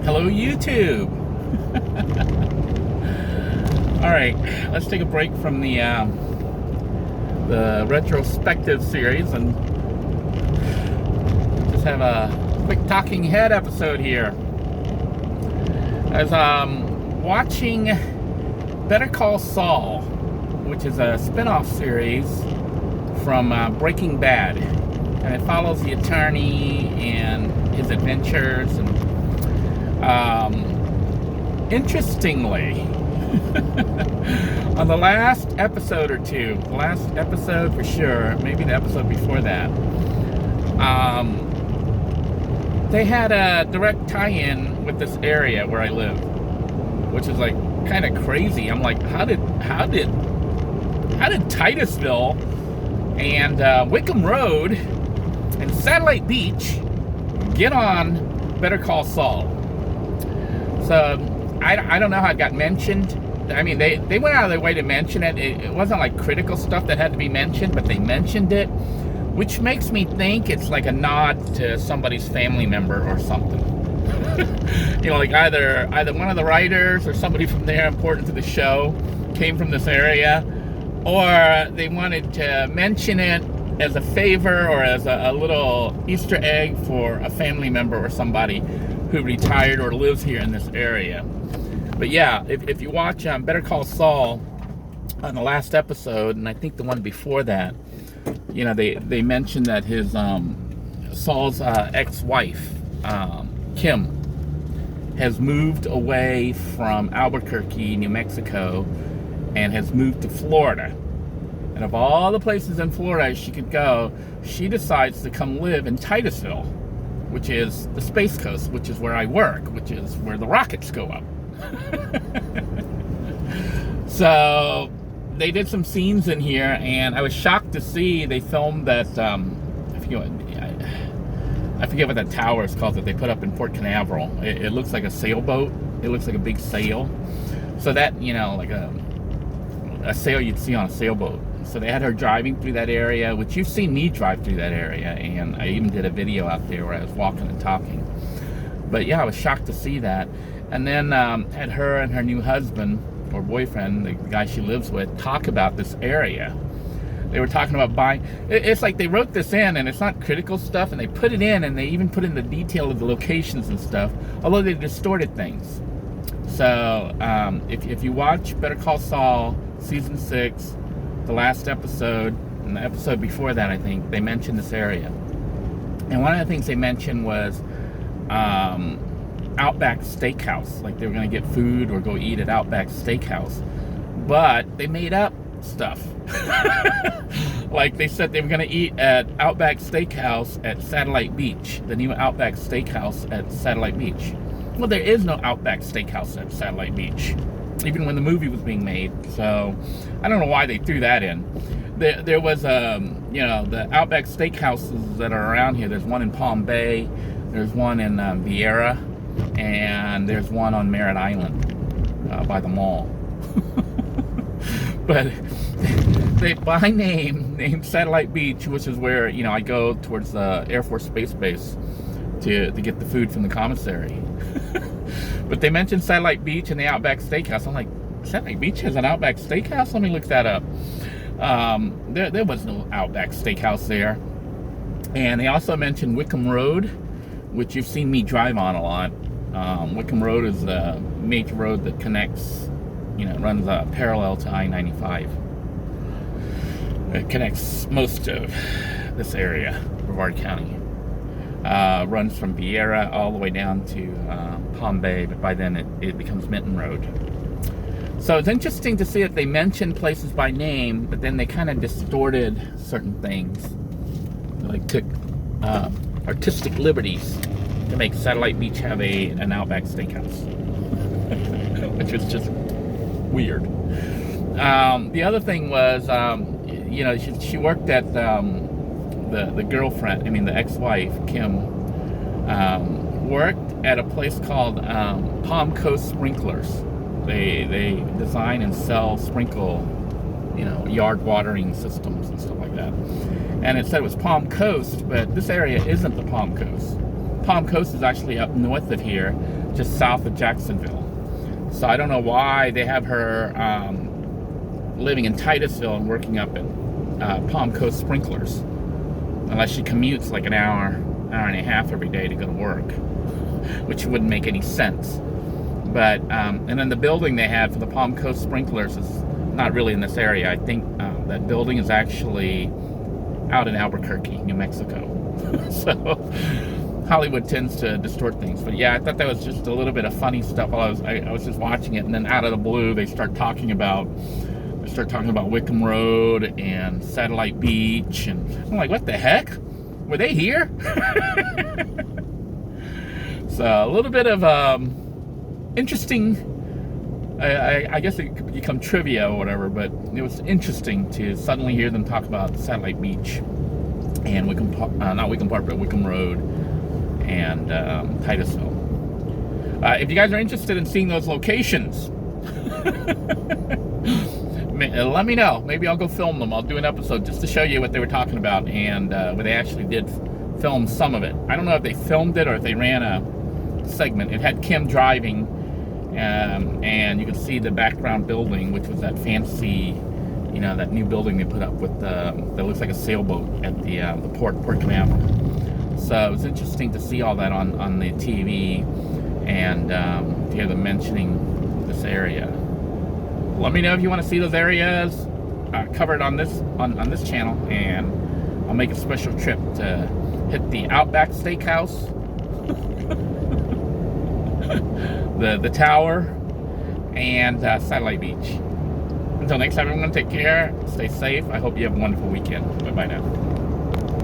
Hello, YouTube. All right, let's take a break from the retrospective series and just have a quick talking head episode here. I was watching Better Call Saul, which is a spin-off series from Breaking Bad, and it follows the attorney and his adventures. And interestingly, on the last episode or two, the last episode for sure, maybe the episode before that, they had a direct tie-in with this area where I live, which is like kind of crazy. I'm like, how did Titusville and Wickham Road and Satellite Beach get on Better Call Saul? So I don't know how it got mentioned. I mean, they went out of their way to mention it. It wasn't like critical stuff that had to be mentioned, but they mentioned it, which makes me think it's like a nod to somebody's family member or something. You know, like either one of the writers or somebody from there important to the show came from this area, or they wanted to mention it as a favor or as a little Easter egg for a family member or somebody who retired or lives here in this area. But yeah, if you watch Better Call Saul on the last episode, and I think the one before that, you know, they mentioned that his Saul's ex-wife, Kim, has moved away from Albuquerque, New Mexico, and has moved to Florida. And of all the places in Florida she could go, she decides to come live in Titusville, which is the Space Coast, which is where I work, which is where the rockets go up. So they did some scenes in here, and I was shocked to see they filmed that, I forget what that tower is called that they put up in Port Canaveral. It looks like a sailboat. It looks like a big sail. So that, you know, like a sail you'd see on a sailboat. So they had her driving through that area, which you've seen me drive through that area, and I even did a video out there where I was walking and talking. But yeah, I was shocked to see that. And then had her and her new husband or boyfriend, the guy she lives with, talk about this area. They were talking about buying. It's like they wrote this in, and it's not critical stuff, and they put it in, and they even put in the detail of the locations and stuff, although they distorted things. So if you watch Better Call Saul season 6, the last episode and the episode before that, I think they mentioned this area. And one of the things they mentioned was Outback Steakhouse, like they were going to get food or go eat at Outback Steakhouse, but they made up stuff. Like they said they were going to eat at Outback Steakhouse at Satellite Beach, the new Outback Steakhouse at Satellite Beach. Well, there is no Outback Steakhouse at Satellite Beach, even when the movie was being made. So I don't know why they threw that in. There was you know, the Outback Steakhouses that are around here. There's one in Palm Bay, there's one in Vieira, and there's one on Merritt Island by the mall. But they by named Satellite Beach, which is where, you know, I go towards the Air Force Space Base to get the food from the commissary. But they mentioned Satellite Beach and the Outback Steakhouse. I'm like, Satellite Beach has an Outback Steakhouse? Let me look that up. There was no Outback Steakhouse there. And they also mentioned Wickham Road, which you've seen me drive on a lot. Wickham Road is a major road that connects, you know, runs parallel to I-95. It connects most of this area, Brevard County. Runs from Vieira all the way down to Palm Bay, but by then it becomes Minton Road. So it's interesting to see that they mentioned places by name, but then they kind of distorted certain things. Like took artistic liberties to make Satellite Beach have an Outback Steakhouse, which was just weird. The other thing was, you know, she worked at the girlfriend, I mean the ex-wife, Kim, worked at a place called Palm Coast Sprinklers. They design and sell sprinkle, you know, yard watering systems and stuff like that. And it said it was Palm Coast, but this area isn't the Palm Coast. Palm Coast is actually up north of here. just south of Jacksonville. So I don't know why they have her living in Titusville and working up in Palm Coast Sprinklers, unless she commutes like an hour and a half every day to go to work, which wouldn't make any sense. But and then the building they had for the Palm Coast Sprinklers is not really in this area. I think that building is actually out in Albuquerque, New Mexico. So Hollywood tends to distort things. But yeah, I thought that was just a little bit of funny stuff while I was just watching it, and then out of the blue they start talking about Wickham Road and Satellite Beach, and I'm like, what the heck? Were they here? So a little bit of interesting, I guess it could become trivia or whatever, but it was interesting to suddenly hear them talk about Satellite Beach and Wickham Road and Titusville. If you guys are interested in seeing those locations, let me know. Maybe I'll go film them. I'll do an episode just to show you what they were talking about, and where they actually did film some of it. I don't know if they filmed it or if they ran a segment. It had Kim driving, and you could see the background building, which was that fancy, that new building they put up with that looks like a sailboat at the Port Canaveral. So it was interesting to see all that on the TV, and to hear them mentioning this area. Let me know if you want to see those areas covered on this channel, and I'll make a special trip to hit the Outback Steakhouse, the tower, and Satellite Beach. Until next time, everyone, take care, stay safe. I hope you have a wonderful weekend. Bye-bye now.